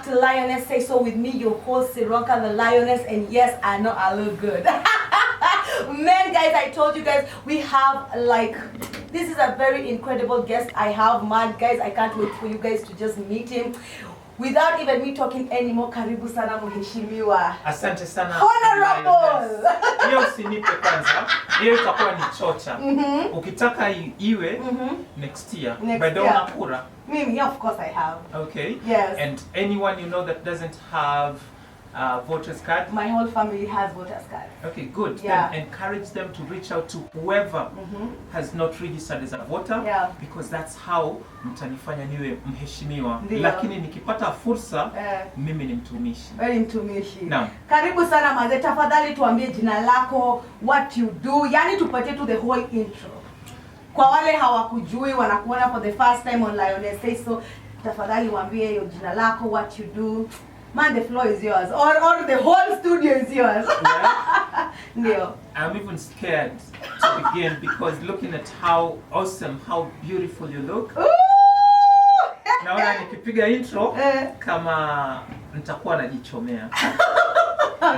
to Lioness Say So with me, your host Siroka the Lioness, and yes, I know I look good. Man, guys, I told you guys we have this is a very incredible guest I have, man. Guys, I can't wait for you guys to just meet him. Without even me talking anymore, karibu sana mheshimiwa. Asante sana. Honorable. Hiyo usinipe kwanza. Hiyo itakuwa ni chocha. Ukitaka iwe next year. By the way, unakura? Mimi, of course I have. Okay. Yes. And anyone you know that doesn't have voters card? My whole family has voters card. Okay, good. Yeah. Then encourage them to reach out to whoever has not registered as a voter, because that's how mtanifanya niwe mheshimiwa. Lakini nikipata fursa, mimi ni mtumishi. Wewe mtumishi. Naam. Karibu sana mazee, tafadhali tuambie jina lako, what you do, yani tupatie tu the whole intro. Kwa wale hawakujui, wanakuona for the first time on Lioness Say So, tafadhali waambie hiyo jina lako, what you do. Man, the floor is yours, or the whole studio is yours. Yeah. I'm even scared to begin because looking at how awesome, how beautiful you look. Naona nikipiga intro kama nitakuwa najichomea.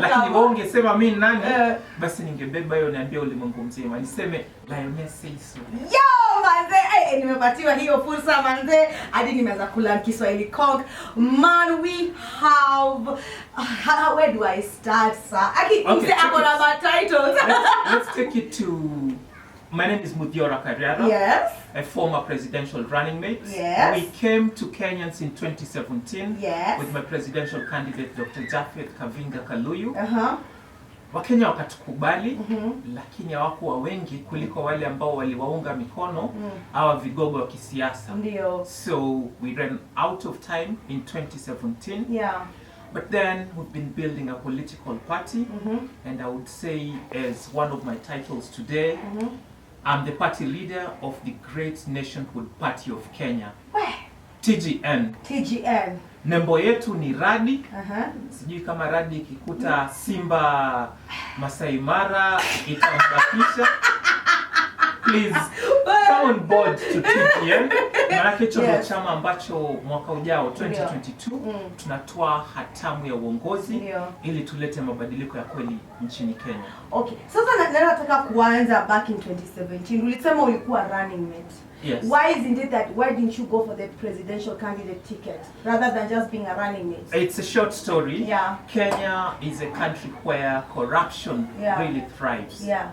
Lakini wewe ungesema mimi nani, basi ningebeba hiyo niambie ulimwengu mzima. Niseme Lioness Say So. Yo manze, nimepatiwa hiyo fursa manze. Hadi nimeanza kula Kiswahili Kong. Man, we have where do I start, sir? Okay, titles. Let's take it to my name is Muthiora Kariara. Yes. A former presidential running mate. Yes. We came to Kenyans in 2017 yes. with my presidential candidate Dr. Kavinga Kaluyu. Wakenya wakatukubali, lakini hawakuwa wengi kuliko wale ambao waliwaunga mikono hawa vigogo wa kisiasa. So we ran out of time in 2017. Yeah. But then we've been building a political party, and I would say as one of my titles today, I'm the party leader of the great nationhood party of Kenya. TGN. TGN. Nembo yetu ni radi. Sijui kama radi ikikuta simba Masai Mara itambakisha. Please come on board to TGN. Maana hicho ndio chama ambacho mwaka ujao 2022 tunatoa hatamu ya uongozi ili tulete mabadiliko ya kweli nchini Kenya. Okay. Sasa nataka kuanza back in 2017. Ulisema ulikuwa running mate. Yes. Why didn't you go for the presidential candidate ticket rather than just being a running mate? It's a short story. Yeah. Kenya is a country where corruption really thrives. Yeah.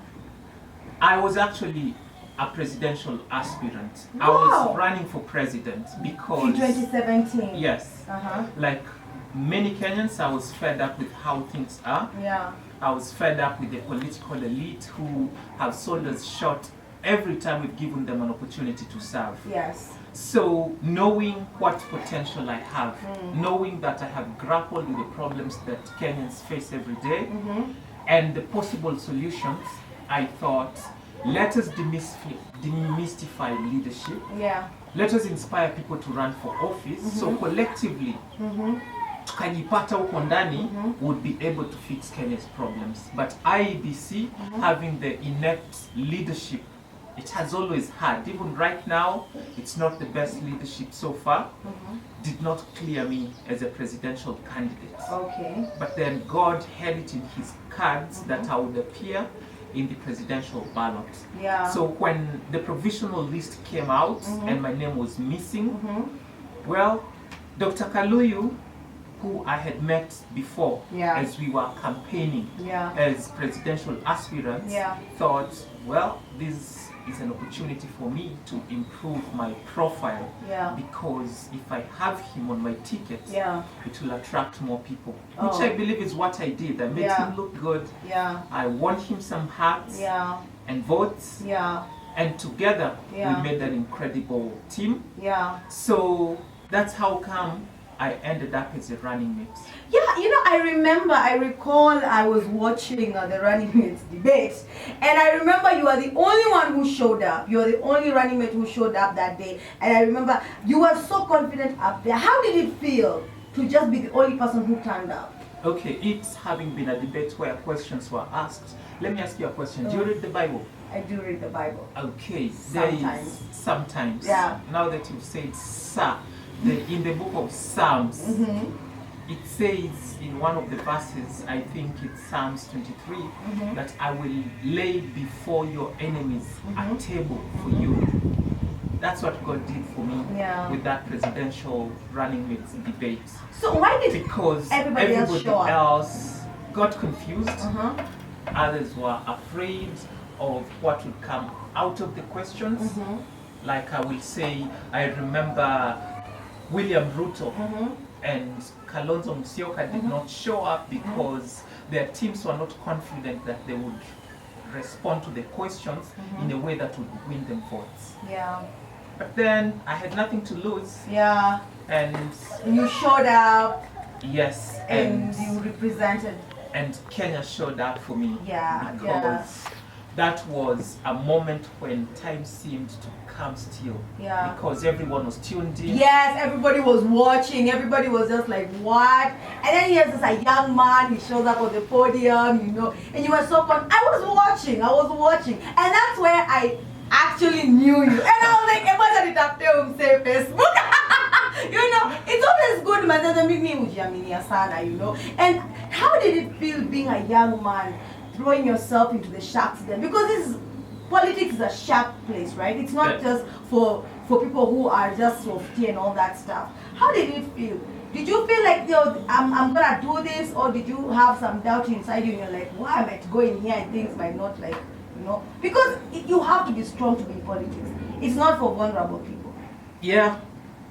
I was actually a presidential aspirant. Wow. I was running for president because in 2017. Yes. Like many Kenyans, I was fed up with how things are. Yeah. I was fed up with the political elite who have sold us short every time we've given them an opportunity to serve. Yes. So knowing what potential I have, knowing that I have grappled with the problems that Kenyans face every day, and the possible solutions, I thought, let us demystify leadership. Yeah. Let us inspire people to run for office. So collectively, tukajipata huko ndani would be able to fix Kenya's problems. But IEBC, having the inept leadership it has always had, even right now, it's not the best leadership so far, did not clear me as a presidential candidate. Okay. But then God had it in his cards that I would appear in the presidential ballot. Yeah. So when the provisional list came out and my name was missing, well, Dr. Kaluyu, who I had met before as we were campaigning as presidential aspirants, thought, well, this is an opportunity for me to improve my profile because if I have him on my ticket, it will attract more people, which I believe is what I did. I made him look good. I won him some hearts and votes, and together we made an incredible team. So that's how come I ended up as a running mate. Yeah, you know, I recall I was watching the running mates debate, and I remember you are the only one who showed up. You are the only running mate who showed up that day, and I remember you were so confident up there. How did it feel to just be the only person who turned up? Okay, it's having been a debate where questions were asked. Let me ask you a question. Do you read the Bible? I do read the Bible. Okay, sometimes. Yeah. Now that you've said sir, in the book of Psalms, it says in one of the verses, I think it's Psalms 23, that I will lay before your enemies a table for you. That's what God did for me with that presidential running mates debate. So why did because everybody else got confused, others were afraid of what would come out of the questions. Like I will say, I remember William Ruto and Kalonzo Musyoka did not show up because their teams were not confident that they would respond to the questions in a way that would win them votes. But then I had nothing to lose. And you showed up. Yes. And you represented. And Kenya showed up for me. Because that was a moment when time seemed to come still. Because everyone was tuned in. Yes, everybody was watching. Everybody was just like, what? And then here's this a young man, he shows up on the podium, you know, and you were so fun. I was watching. And that's where I actually knew you. And I was like, imagine it after him say Facebook. You know, it's always good, man, you know. And how did it feel being a young man, throwing yourself into the sharks then? Because politics is a shark place, right? It's not just for people who are just softy and all that stuff. How did it feel? Did you feel like, I'm gonna do this, or did you have some doubt inside you and you're like, why am I to go in here and things might not, like, you know? Because you have to be strong to be in politics. It's not for vulnerable people. Yeah.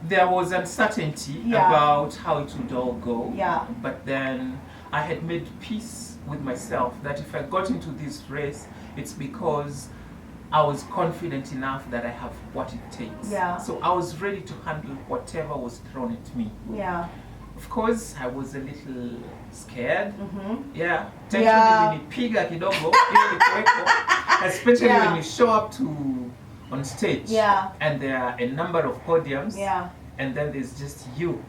There was uncertainty about how it would all go. But then I had made peace with myself that if I got into this race, it's because I was confident enough that I have what it takes. So I was ready to handle whatever was thrown at me. Of course, I was a little scared. Piga kidogo, especially when you show up on stage and there are a number of podiums and then there's just you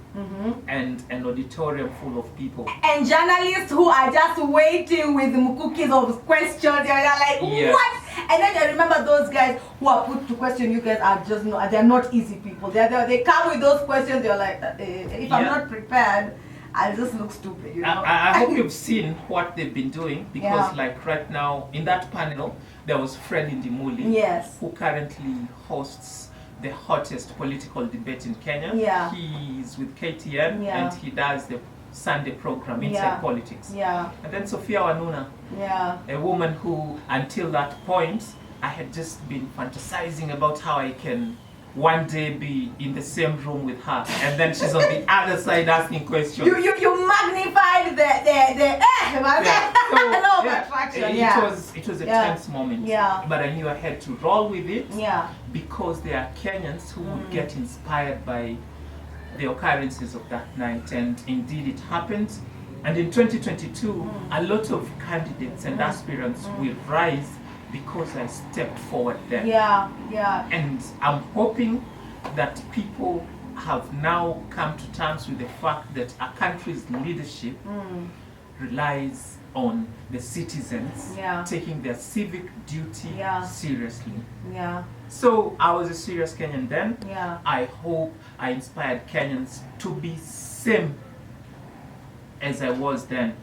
and an auditorium full of people and journalists who are just waiting with mukukis of questions. They're like, what? And then I remember those guys who are put to question you guys are just not, they're not easy people. They come with those questions. They're like, if I'm not prepared, I'll just look stupid, you know. I hope you've seen what they've been doing because like right now in that panel there was Fred Ndimuli, who currently hosts the hottest political debate in Kenya. He's with KTN and he does the Sunday program Inside Politics. And then Sophia Wanuna, a woman who until that point I had just been fantasizing about how I can one day be in the same room with her, and then she's on the other side asking questions. You magnified the It was a tense moment, but I knew I had to roll with it because there are Kenyans who would get inspired by the occurrences of that night, and indeed it happened. And in 2022, a lot of candidates and aspirants will rise because I stepped forward then. And I'm hoping that people have now come to terms with the fact that a country's leadership relies on the citizens taking their civic duty seriously. So I was a serious Kenyan then. I hope I inspired Kenyans to be same as I was then.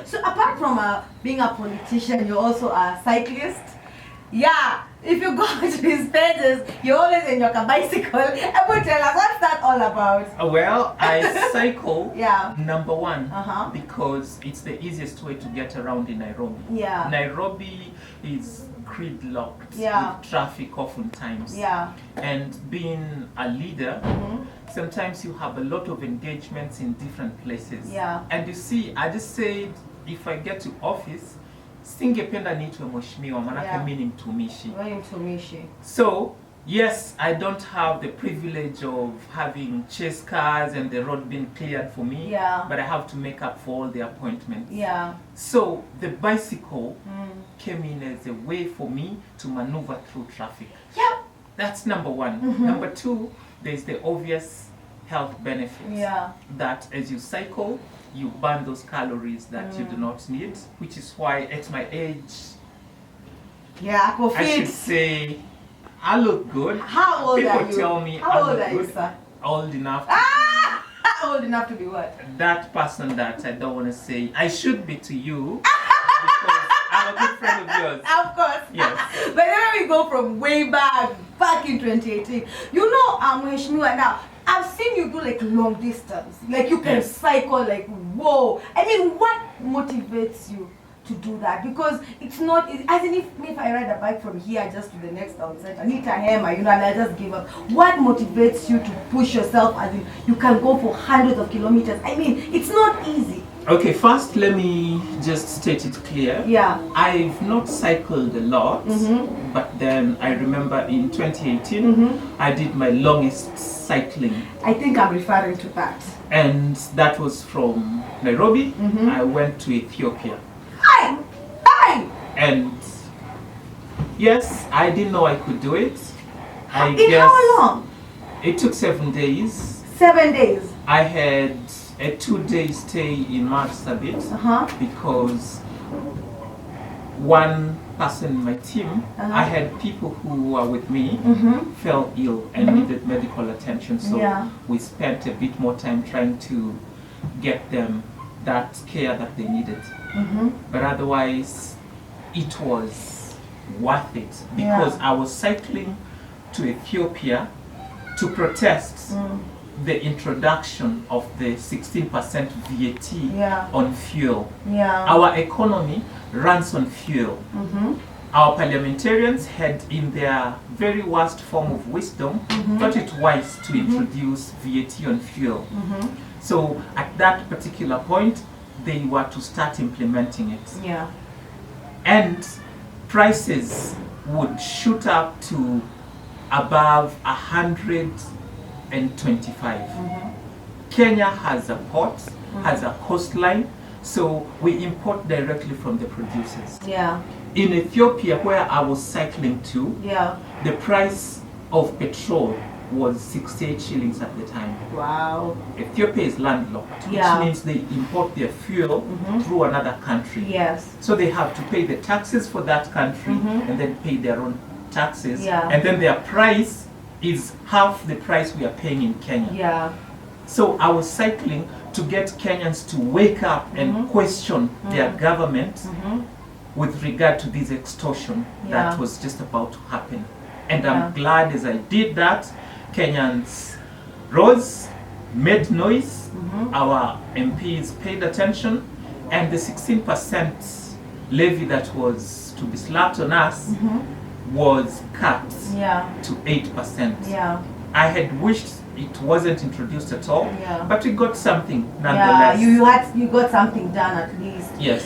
So apart from being a politician, you're also a cyclist. If you go to his pages, you're always in your bicycle. Ever tell us, what's that all about? Well, I cycle, number one, because it's the easiest way to get around in Nairobi. Nairobi is gridlocked with traffic oftentimes. And being a leader, sometimes you have a lot of engagements in different places. And you see, I just said, if I get to office, singependa niitwe mheshimiwa manake mimi ni mtumishi. So yes, I don't have the privilege of having chase cars and the road being cleared for me, but I have to make up for all the appointments. So the bicycle came in as a way for me to maneuver through traffic. That's number one. Number two, there's the obvious health benefits that as you cycle, you burn those calories that you do not need, which is why at my age, I should say, I look good. How old People are you? tell me How I old look are you, good. sir? Old enough. Old enough to be what? That person that I don't want to say, I should be to you because I'm a good friend of yours. Of course. Yes. But then we go from way back in 2018. You know, Mheshimiwa, now, I've seen you do like long distance. Like you can Yes. cycle like, whoa. I mean, what motivates you to do that? Because it's not, as in if I ride a bike from here just to the next town center, I need a hammer, you know, and I just give up. What motivates you to push yourself as in you can go for hundreds of kilometers? I mean, it's not easy. Okay, first let me just state it clear. Yeah. I've not cycled a lot, but then I remember in 2018, I did my longest cycling. I think I'm referring to that. And that was from Nairobi. I went to Ethiopia. Hi! Hi! And yes, I didn't know I could do it. I In guess how long? it took 7 days. 7 days. I had a 2-day stay in Marsabit because one person in my team, I had people who were with me fell ill and needed medical attention, so we spent a bit more time trying to get them that care that they needed. But otherwise, it was worth it because I was cycling to Ethiopia to protest the introduction of the 16% VAT on fuel. Our economy runs on fuel. Our parliamentarians had, in their very worst form of wisdom, thought it wise to introduce VAT on fuel. So at that particular point, they were to start implementing it. And prices would shoot up to above 125. Kenya has a port, has a coastline, so we import directly from the producers. In Ethiopia, where I was cycling to, the price of petrol was 68 shillings at the time. Wow. Ethiopia is landlocked, which means they import their fuel through another country. So they have to pay the taxes for that country and then pay their own taxes. And then their price is half the price we are paying in Kenya. So I was cycling to get Kenyans to wake up and question their government with regard to this extortion that was just about to happen. And I'm glad as I did that, Kenyans rose, made noise, our MPs paid attention, and the 16% levy that was to be slapped on us was cut to 8%. I had wished it wasn't introduced at all, but we got something nonetheless. You got something done at least. Yes.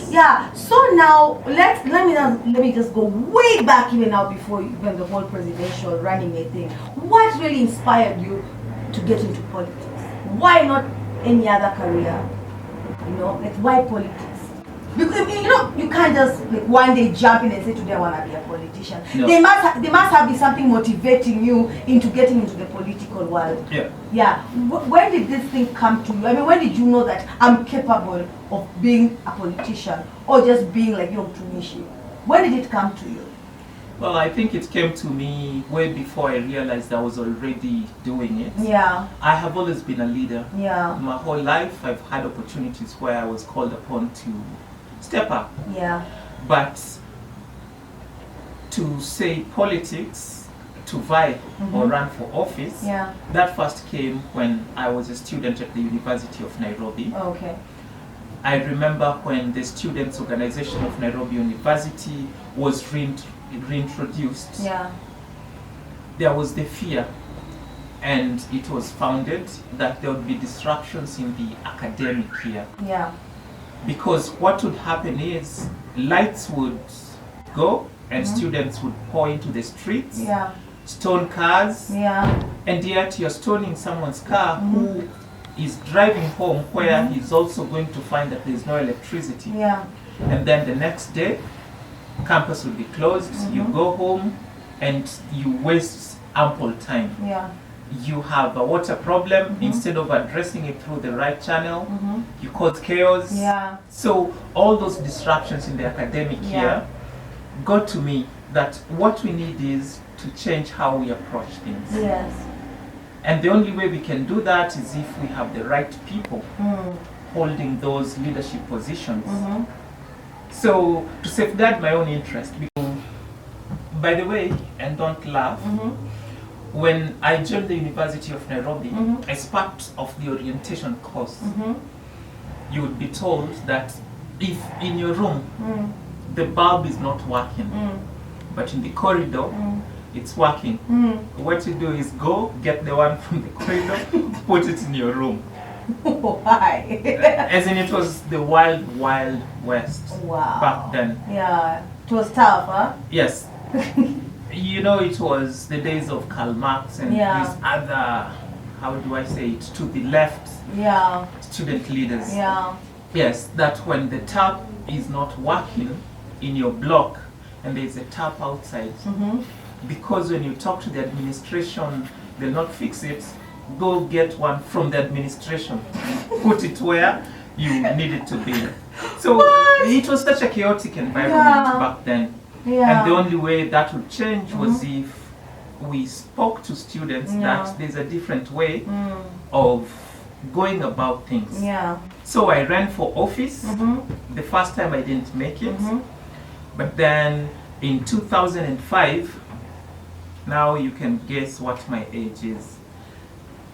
So now let me just go way back even now before even the whole presidential running mate thing. What really inspired you to get into politics? Why not any other career? You know, like why politics? Because you know you can't just like one day jump in and say today I want to be a politician. No. There must have been something motivating you into getting into the political world. When did this thing come to you? I mean, when did you know that I'm capable of being a politician or just being like Tumishi? When did it come to you? Well, I think it came to me way before I realized I was already doing it. I have always been a leader. My whole life I've had opportunities where I was called upon to step up. But to say politics, to vie or run for office, that first came when I was a student at the University of Nairobi. I remember when the Students' Organization of Nairobi University was reintroduced. There was the fear, and it was founded that there would be disruptions in the academic year. Because what would happen is lights would go and students would pour into the streets, stone cars, and yet you're stoning someone's car who is driving home where he's also going to find that there's no electricity. And then the next day, campus will be closed, you go home and you waste ample time. You have a water problem, instead of addressing it through the right channel, you cause chaos. So all those disruptions in the academic year got to me that what we need is to change how we approach things. And the only way we can do that is if we have the right people holding those leadership positions. So to safeguard my own interest, by the way, and don't laugh, when I joined the University of Nairobi, as part of the orientation course, you would be told that if in your room the bulb is not working, but in the corridor it's working, what you do is go get the one from the corridor, put it in your room. Why? As in, it was the wild, wild west back then. Yeah, it was tough, huh? Yes. You know, it was the days of Karl Marx and these other, how do I say it, to the left student leaders. Yes, that when the tap is not working in your block and there's a tap outside, because when you talk to the administration, they'll not fix it, go get one from the administration, put it where you need it to be. So it was such a chaotic environment back then. And the only way that would change was if we spoke to students that there's a different way of going about things. So I ran for office. The first time I didn't make it. But then in 2005, now you can guess what my age is.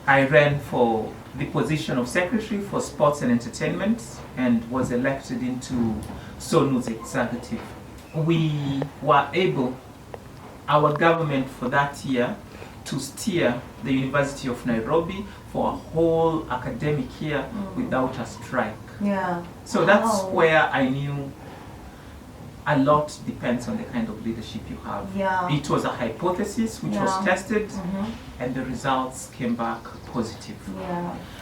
I ran for the position of Secretary for Sports and Entertainment and was elected into SONU's executive. We were able, our government for that year, to steer the University of Nairobi for a whole academic year without a strike. So that's where I knew a lot depends on the kind of leadership you have. It was a hypothesis which was tested and the results came back positive.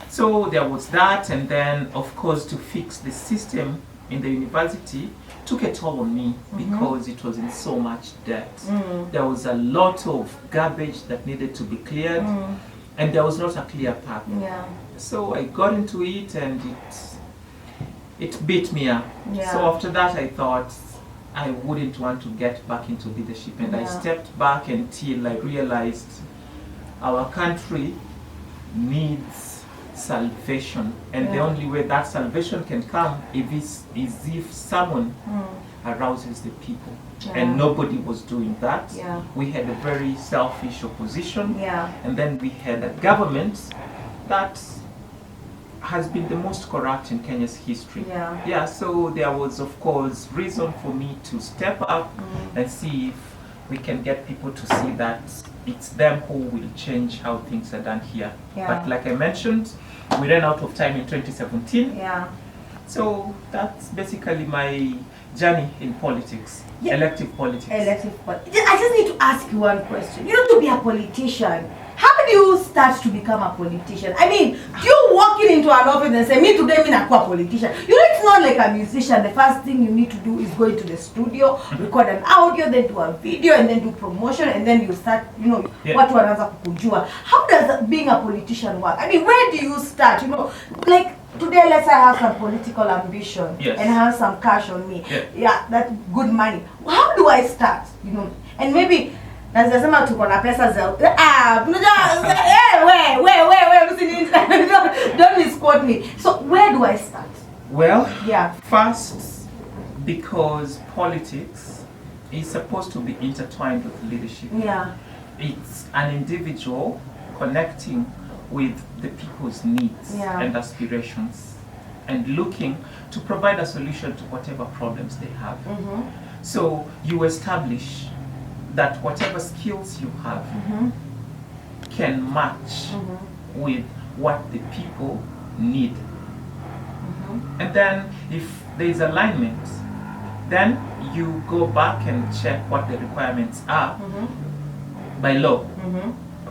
So there was that, and then of course to fix the system in the university took a toll on me because it was in so much debt. There was a lot of garbage that needed to be cleared and there was not a clear path. So I got into it and it beat me up. So after that I thought I wouldn't want to get back into leadership, and I stepped back until I realized our country needs salvation, and the only way that salvation can come is if someone arouses the people, and nobody was doing that. We had a very selfish opposition, and then we had a government that has been the most corrupt in Kenya's history. So there was of course reason for me to step up and see if we can get people to see that it's them who will change how things are done here. But like I mentioned, we ran out of time in 2017. So that's basically my journey in politics, elective politics. I just need to ask you one question. You know, to be a politician, how do you start to become a politician? I mean, you walking into an office and say, me today, me not a politician. You know, it's not like a musician. The first thing you need to do is go into the studio, record an audio, then do a video, and then do promotion, and then you start, you know, what wanaanza kukujua. How does being a politician work? I mean, where do you start? You know, like today, let's say I have some political ambition and have some cash on me. That's good money. How do I start? You know, and maybe nasema tuko na pesa za don't misquote me. So where do I start? Well, first, because politics is supposed to be intertwined with leadership. It's an individual connecting with the people's needs and aspirations and looking to provide a solution to whatever problems they have. So you establish that whatever skills you have can match with what the people need. And then if there is alignment, then you go back and check what the requirements are by law,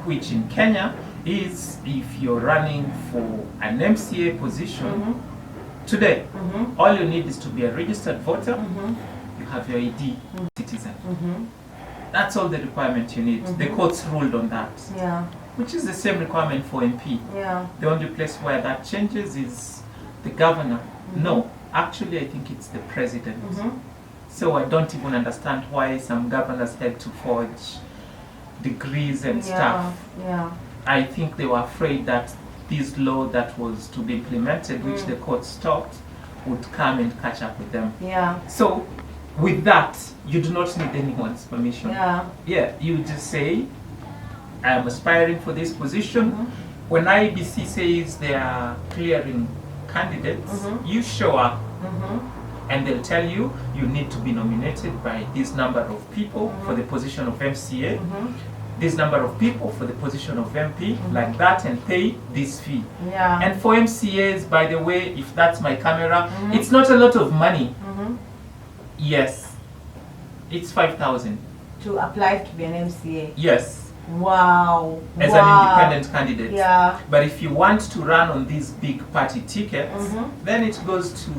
which in Kenya is if you're running for an MCA position today, all you need is to be a registered voter, you have your ID citizen. That's all the requirement you need. The courts ruled on that. Which is the same requirement for MP. The only place where that changes is the governor. No, actually I think it's the president. So I don't even understand why some governors had to forge degrees and stuff. I think they were afraid that this law that was to be implemented, which the court stopped, would come and catch up with them. Yeah. So with that, you do not need anyone's permission. Yeah. Yeah, you just say, I am aspiring for this position. When IBC says they are clearing candidates, you show up and they'll tell you you need to be nominated by this number of people for the position of MCA, this number of people for the position of MP, like that, and pay this fee. Yeah. And for MCAs, by the way, if that's my camera, it's not a lot of money. Yes, it's 5,000. To apply to be an MCA. Yes. Wow. As an independent candidate. Yeah. But if you want to run on these big party tickets, then it goes to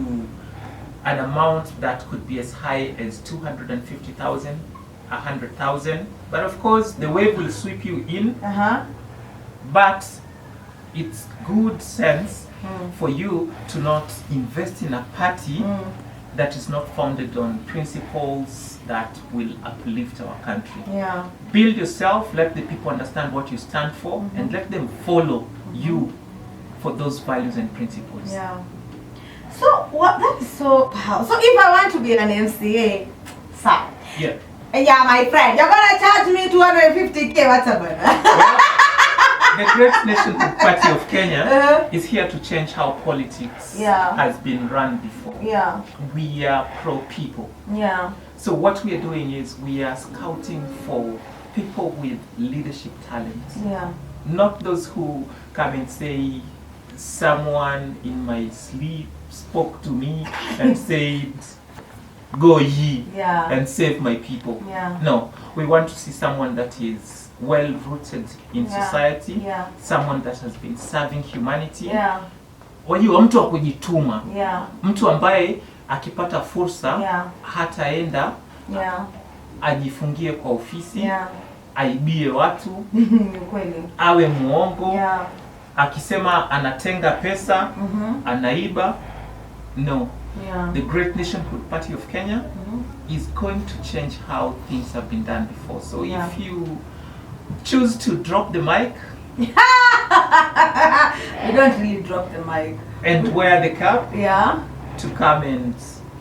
an amount that could be as high as 250,000, 100,000. But of course, the wave will sweep you in. But it's good sense for you to not invest in a party that is not founded on principles that will uplift our country. Yeah. Build yourself, let the people understand what you stand for, and let them follow you for those values and principles. Yeah. So what? That is so powerful. So if I want to be an MCA, sir. Yeah. Yeah, my friend, you're gonna charge me 250K. What's up? The Great NATIONHOOD Party of Kenya is here to change how politics has been run before. Yeah. We are pro-people. Yeah. So what we are doing is we are scouting for people with leadership talent. Yeah. Not those who come and say, someone in my sleep spoke to me and said, go ye and save my people. Yeah. No, we want to see someone that is well rooted in society, someone that has been serving humanity. Wajua mtu wa kujituma, mtu ambaye akipata fursa hataenda ajifungie kwa ofisi, aibie watu, awe muongo, akisema anatenga pesa, anaiba. No. The Great NATIONHOOD Party of Kenya is going to change how things have been done before. So if you choose to drop the mic, we don't really drop the mic, and wear the cap to come and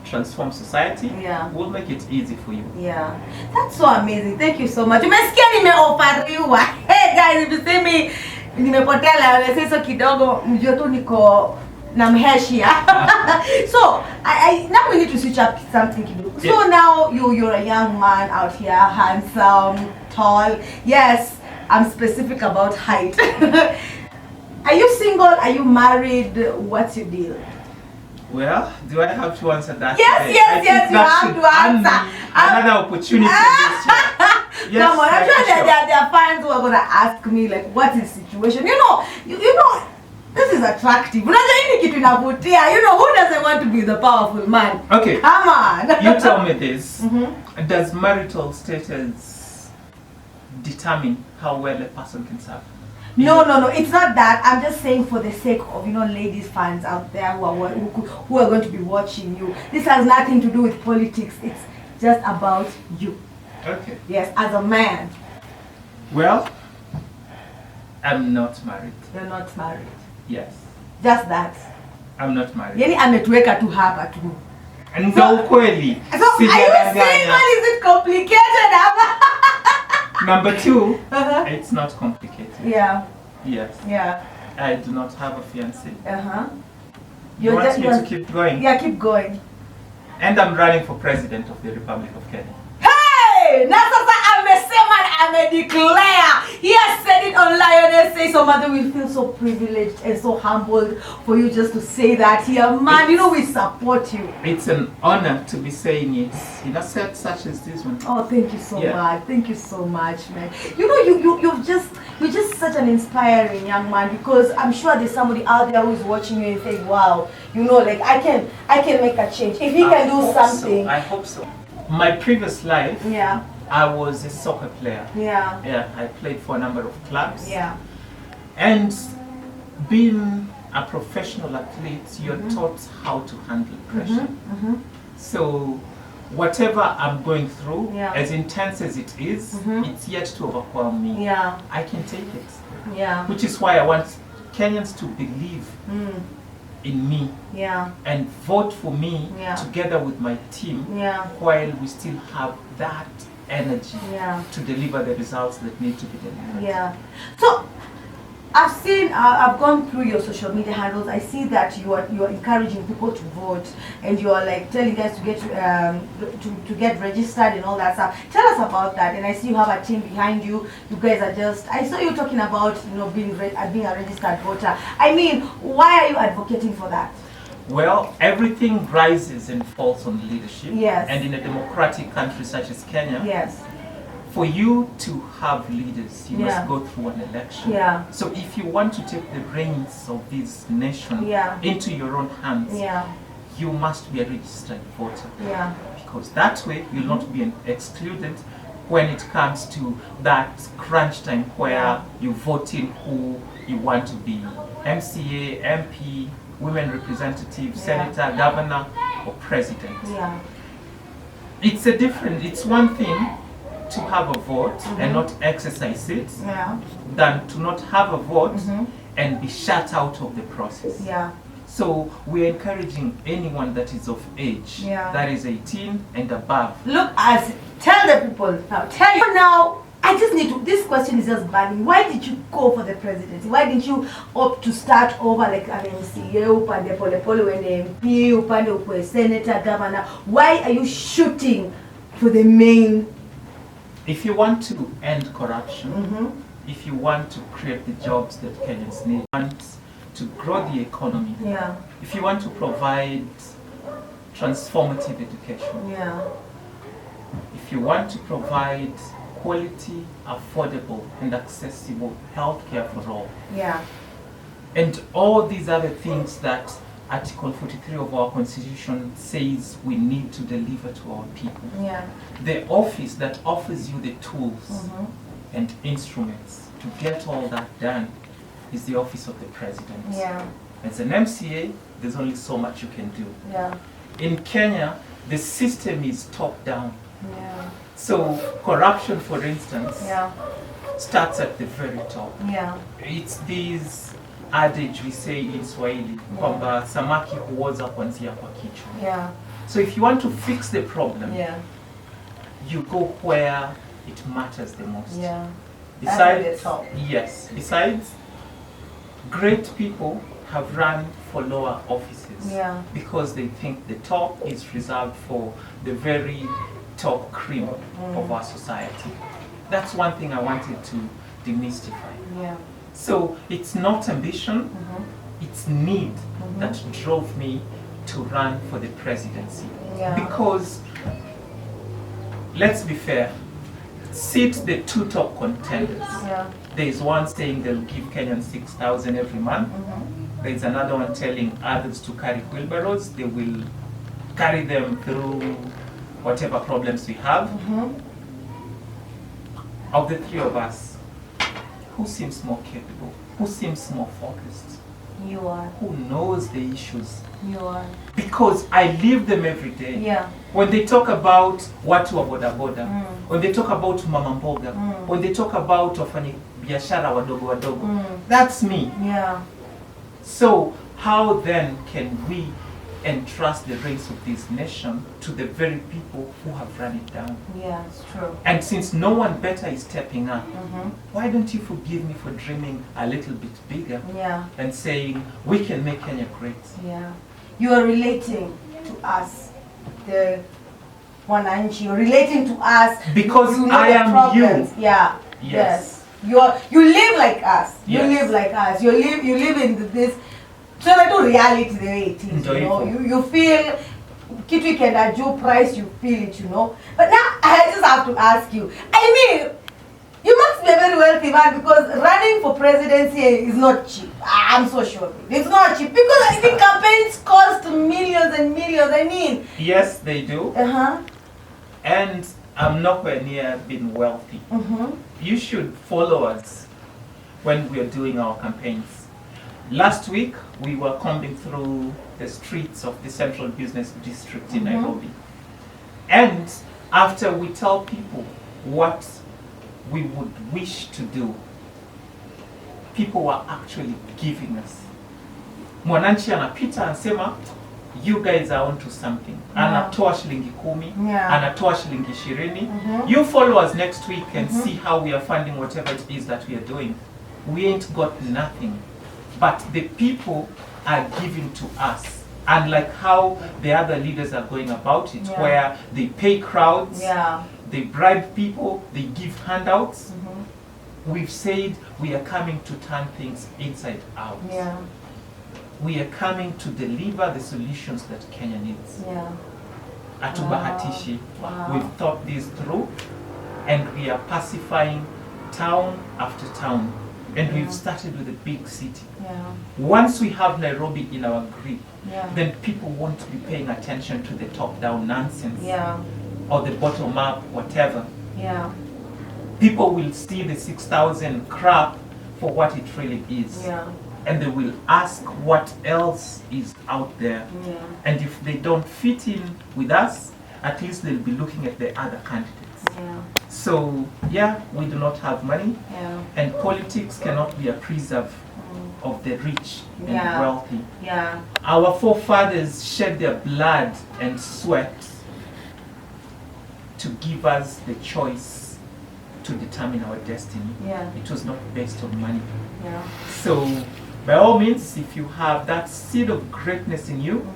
transform society, we'll make it easy for you. Yeah, that's so amazing. Thank you so much. Umesikia nimeofariwa. Hey guys, if you see me nimepotea leso kidogo, mjue tu niko na mheshia. So now we need to switch up something kidogo. So now you're a young man out here, handsome, tall. Yes, I'm specific about height. Are you single? Are you married? What's your deal? Well, do I have to answer that? Yes, you have to answer. Another opportunity. Yes, come on, I'm sure there are fans who are gonna ask me like, what is the situation? You know, this is attractive. You know, who doesn't want to be the powerful man? Okay. Come on. You tell me this. Does marital status determine how well a person can serve? No, it's not that. I'm just saying for the sake of, ladies fans out there who are going to be watching you. This has nothing to do with politics. It's just about you. Okay. Yes, as a man. Well, I'm not married. You're not married. Yes. Just that. I'm not married. Yani ametuweka tu hapa tu. Ndio ukweli. So are you single? Is it complicated? Number 2, it's not complicated. Yeah. Yes. Yeah. I do not have a fiancé. You want me to keep going? Yeah, keep going. And I'm running for president of the Republic of Kenya. Hey! Na sasa amesema na amedeclare. He has said it on Lioness Say. So mother will feel so privileged and so humbled for you just to say that here. Man, we support you. It's an honor to be saying it in a set such as this one. Oh, thank you so much. Thank you so much, man. You're just such an inspiring young man, because I'm sure there's somebody out there who's watching you and saying, wow, like I can make a change. If he can do something. So. I hope so. My previous life, I was a soccer player. Yeah, I played for a number of clubs. Yeah. And being a professional athlete, you're taught how to handle pressure. So whatever I'm going through, Yeah. as intense as it is, it's yet to overwhelm me. Yeah. I can take it. Yeah. Which is why I want Kenyans to believe in me Yeah. and vote for me Yeah. together with my team Yeah. while we still have that energy Yeah. to deliver the results that need to be delivered. Yeah. So I've seen, I've gone through your social media handles. I see that you are encouraging people to vote, and you are like telling guys to get to get registered and all that stuff. Tell us about that. And I see you have a team behind you. You guys are just. I saw you talking about being a registered voter. I mean, why are you advocating for that? Well, everything rises and falls on leadership. Yes. And in a democratic country such as Kenya, Yes. for you to have leaders, you Yeah. must go through an election. Yeah. So if you want to take the reins of this nation Yeah. into your own hands, Yeah. you must be a registered voter. Yeah. Because that way you'll not be excluded when it comes to that crunch time where Yeah. you vote in who you want to be. MCA, MP, women representative, Yeah. senator, governor, or president. Yeah. It's one thing to have a vote and not exercise it Yeah. than to not have a vote and be shut out of the process. Yeah. So we're encouraging anyone that is of age, Yeah. that is 18 and above. Look, tell the people now. Tell you now. I just need to. This question is just burning. Why did you go for the presidency? Why didn't you opt to start over like an MCA, upande pole pole when MP, upande ukwe senator, governor? Why are you shooting for the main? If you want to end corruption, if you want to create the jobs that Kenyans need, want to grow the economy, Yeah. if you want to provide transformative education, Yeah. if you want to provide quality, affordable, and accessible healthcare for all, Yeah. and all these other things that Article 43 of our Constitution says we need to deliver to our people. Yeah. The office that offers you the tools and instruments to get all that done is the office of the president. Yeah. As an MCA, there's only so much you can do. Yeah. In Kenya, the system is top down. Yeah. So corruption, for instance, Yeah. starts at the very top. Yeah. It's these adage we say in Swahili, kwamba samaki huoza kuanzia kwa kichwa. Yeah. So if you want to fix the problem, Yeah. you go where it matters the most. Yeah. Besides, At the top. yes. Besides, great people have run for lower offices Yeah. because they think the top is reserved for the very top cream of our society. That's one thing I wanted to demystify. Yeah. So it's not ambition, it's need that drove me to run for the presidency. Yeah. Because, let's be fair, sit the two top contenders. Yeah. There is one saying they'll give Kenyans 6,000 every month. There's another one telling others to carry wheelbarrows. They will carry them through whatever problems we have. Of the three of us, who seems more capable? Who seems more focused? You are. Who knows the issues? You are. Because I live them every day. Yeah. When they talk about watu wa bodaboda, when they talk about mama mboga, when they talk about wafanya biashara wadogo wadogo, that's me. Yeah. So how then can we entrust the reins of this nation to the very people who have run it down? Yeah, it's true. And since no one better is stepping up, why don't you forgive me for dreaming a little bit bigger Yeah. and saying we can make Kenya great? Yeah. You are relating to us, the wananchi. You're relating to us Because you know I the am problems. you. Yeah. Yes. You live like us. You Yes. live like us. You live in this. So I do reality the way it is. You know, you feel kitu ikienda juu price, you feel it. You know. But now I just have to ask you. I mean, you must be a very wealthy man because running for presidency is not cheap. I'm so sure. It's not cheap because I think campaigns cost millions and millions. I mean. Yes, they do. Uh-huh. And I'm nowhere near being wealthy. You should follow us when we are doing our campaigns. Last week, we were combing through the streets of the Central Business District in Nairobi. And after we tell people what we would wish to do, people are actually giving us. Mwananchi anapita anasema, you guys are onto something. Anatoa shilingi 10, anatoa shilingi 20. You follow us next week and see how we are funding whatever it is that we are doing. We ain't got nothing. But the people are giving to us. And like how the other leaders are going about it, where they pay crowds, they bribe people, they give handouts. We've said we are coming to turn things inside out. We are coming to deliver the solutions that Kenya needs. Atubahatishi. We've thought this through, and we are pacifying town after town. And we've started with a big city. Once we have Nairobi in our grip, then people won't be paying attention to the top-down nonsense or the bottom-up whatever. People will see the 6,000 crap for what it really is. And they will ask what else is out there. And if they don't fit in with us, at least they'll be looking at the other candidates. So, yeah, we do not have money. And politics cannot be a preserve of the rich and wealthy. Our forefathers shed their blood and sweat to give us the choice to determine our destiny. It was not based on money. So, by all means, if you have that seed of greatness in you,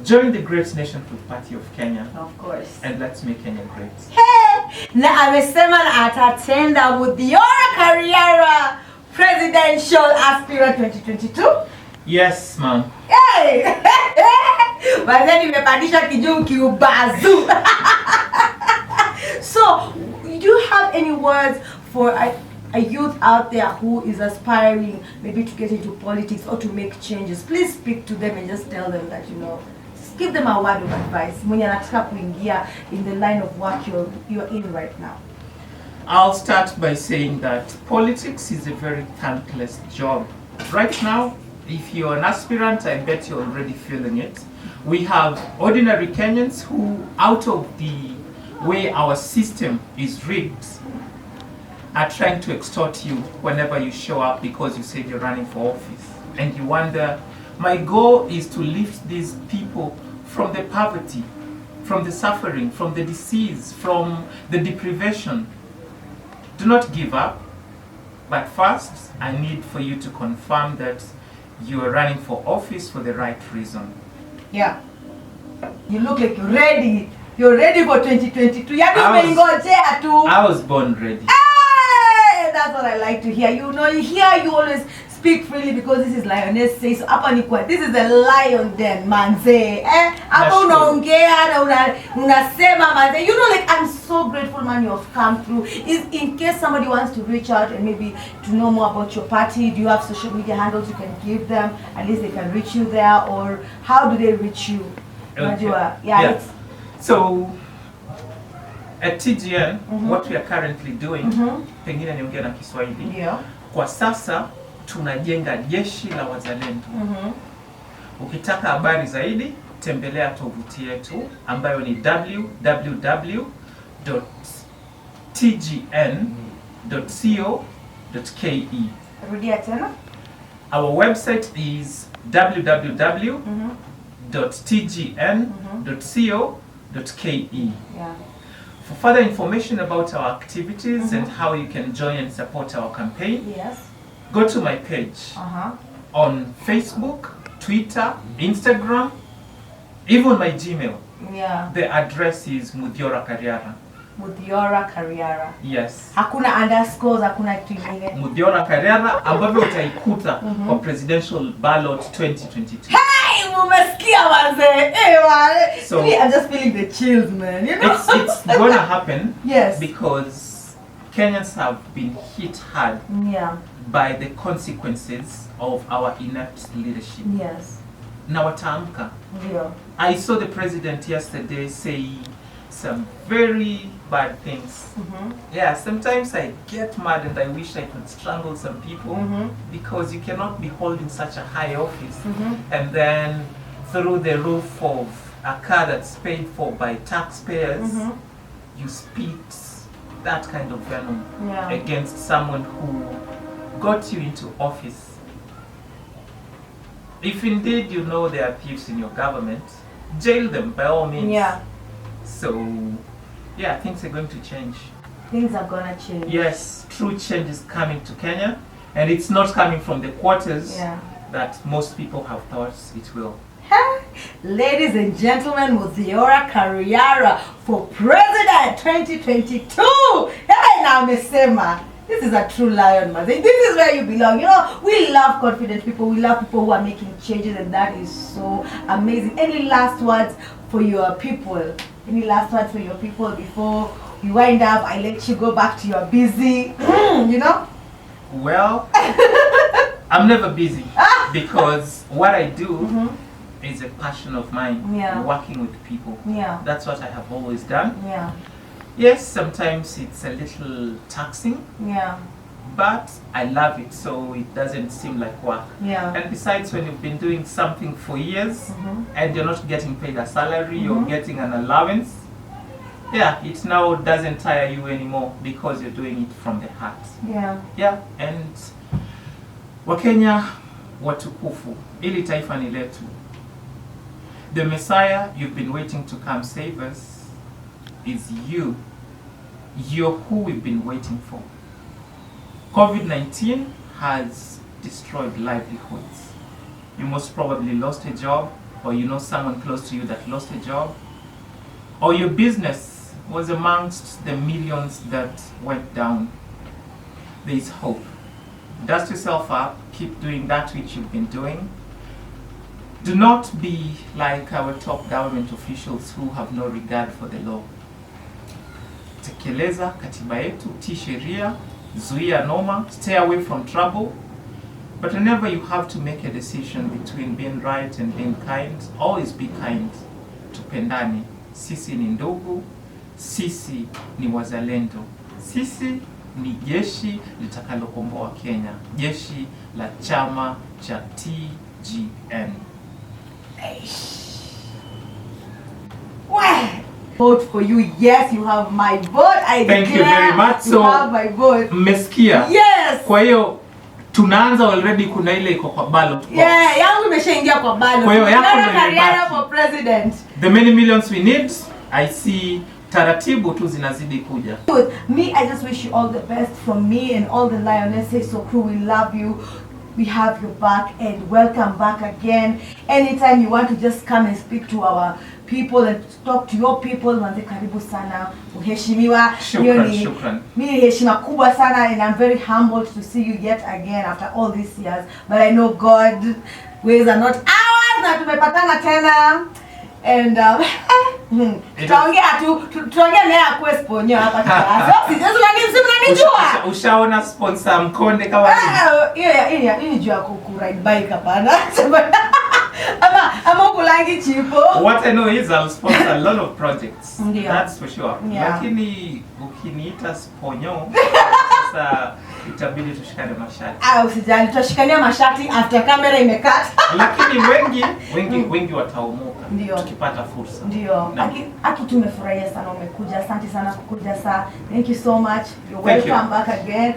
join the Great Nationhood Party of Kenya. Of course. And let's make Kenya great. Hey! Na amesema atatenda Muthiora Kariara presidential aspirant 2022. Yes, ma'am. Hey! But then nimepandisha kijuu kiubazu. So, do you have any words for a youth out there who is aspiring maybe to get into politics or to make changes? Please speak to them and just tell them that, you know, just give them a word of advice mwenye anataka kuingia in the line of work you're in right now. I'll start by saying that politics is a very thankless job. Right now, if you're an aspirant, I bet you're already feeling it. We have ordinary Kenyans who, out of the way our system is rigged, are trying to extort you whenever you show up because you said you're running for office. And you wonder, my goal is to lift these people from the poverty, from the suffering, from the disease, from the deprivation. Do not give up. But first, I need for you to confirm that you are running for office for the right reason. Yeah. You look like you're ready. You're ready for 2022. I was born ready. That's what I like to hear. You know, here you always speak freely because this is Lioness Say. So hapa ni kwa, this is the lion den, manze. Hapa unaongea na unasema manze. You know, like, I'm so grateful, man, you have come through. Is in case somebody wants to reach out and maybe to know more about your party, do you have social media handles you can give them? At least they can reach you there, or how do they reach you? Okay. So at TGN, what we are currently doing, pengine niongea na Kiswahili. Kwa sasa tunajenga jeshi la wazalendo. Ukitaka habari zaidi, tembelea tovuti yetu ambayo ni www.tgn.co.ke. Rudia tena. Our website is www.tgn.co.ke. For further information about our activities and how you can join and support our campaign, go to my page on Facebook, Twitter, Instagram, even my Gmail. The address is Muthiora Kariara. Muthiora Kariara. Yes. Hakuna underscores, hakuna kitu kingine. Muthiora Kariara ambavyo utaikuta kwa presidential ballot 2022. Umesikia wazee. So I'm just feeling the chills, man. You know? It's gonna happen. Yes. Because Kenyans have been hit hard by the consequences of our inept leadership. Na wataamka. I saw the president yesterday say some very bad things. Yeah, sometimes I get mad and I wish I could strangle some people because you cannot be holding such a high office and then through the roof of a car that's paid for by taxpayers, you spit that kind of venom against someone who got you into office. If indeed you know there are thieves in your government, jail them by all means. Yeah. So, yeah, things are going to change. Things are gonna change. Yes, true change is coming to Kenya, and it's not coming from the quarters that most people have thought it will. Ladies and gentlemen, Muthiora Kariara for President 2022. Hey, now Mesema. This is a true lion, man. This is where you belong. You know, we love confident people. We love people who are making changes, and that is so amazing. Any last words for your people? Any last words for your people before we wind up? I let you go back to your busy, you know? Well, I'm never busy because what I do is a passion of mine, working with people. Yeah. That's what I have always done. Yeah. Yes, sometimes it's a little taxing. Yeah. But I love it, so it doesn't seem like work. Yeah. And besides, when you've been doing something for years and you're not getting paid a salary, you're getting an allowance, yeah, it now doesn't tire you anymore because you're doing it from the heart. Yeah. Yeah, and Wakenya watukufu, ili taifa ni letu. The Messiah you've been waiting to come save us is you. You're who we've been waiting for. COVID-19 has destroyed livelihoods. You most probably lost a job, or you know someone close to you that lost a job, or your business was amongst the millions that went down. There is hope. Dust yourself up, keep doing that which you've been doing. Do not be like our top government officials who have no regard for the law. Tekeleza katiba yetu, tii sheria, zuia noma, stay away from trouble. But whenever you have to make a decision between being right and being kind, always be kind. Tupendani. Sisi ni ndugu, sisi ni wazalendo. Sisi ni jeshi litakalokomboa Kenya. Jeshi la chama cha TGN. Vote for you. Yes, you have my vote. I Thank you very much. You have my vote. Mmesikia? Yes. Kwa hiyo tunaanza already, kuna ile iko kwa ballot box. Yeah, yangu imeshaingia kwa ballot. Kwa hiyo yako ndio Kariara for president. The many millions we need, I see taratibu tu zinazidi kuja. Me, I just wish you all the best from me and all the Lionesses. So crew, we love you. We have your back and welcome back again. Anytime you want to just come and speak to our people and talk to your people, manze karibu sana. Uheshimiwa. Shukran. Mimi heshima kubwa sana, and I'm very humbled to see you yet again after all these years. But I know God ways are not ours, na tumepatana tena. And tutaongea naye akwe sponyo hapa kiasi. Unanijua? Ushaona sponsor mkonde kama hii juu ya kuride bike hapana. Ama kulangi chipo. What I know is I'll sponsor a lot of projects. That's for sure. Yeah. Lakini ukiniita sponyo sasa itabidi tushikane mashati. Usijali, tutashikania mashati after camera imekata. Lakini wengi wataomoka tukipata fursa. Ndio. Aki tumefurahia sana umekuja. Asante sana kukuja saa. Thank you so much. You're welcome back again.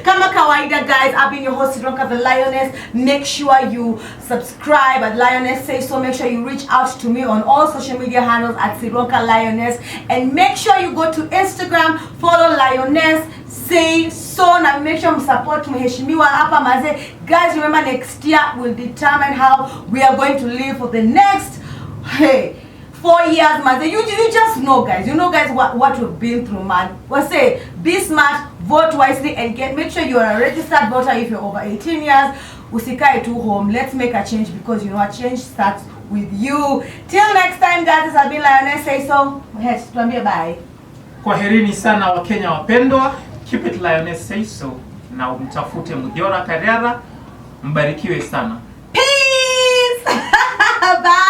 Kama kawaida guys, I've been your host Ronka the Lioness. Make sure you subscribe at Lioness Say So. Make sure you reach out to me on all social media handles at Ronka Lioness, and make sure you go to Instagram, follow Lioness Say So, na make sure support mheshimiwa hapa maze. Guys, remember next year will determine how we are going to live for the next 4 years maze. You just know guys, you know guys what we've been through, man. We say be smart, vote wisely, and make sure you are a registered voter if you're over 18 years. Usikae tu home. Let's make a change, because you know a change starts with you. Till next time guys, this has been Lioness Say So. Tuambie bye. Kwaherini sana Wakenya wapendwa. Keep it Lioness Say So, na umtafute Muthiora Kariara. Mbarikiwe sana. Peace. Bye.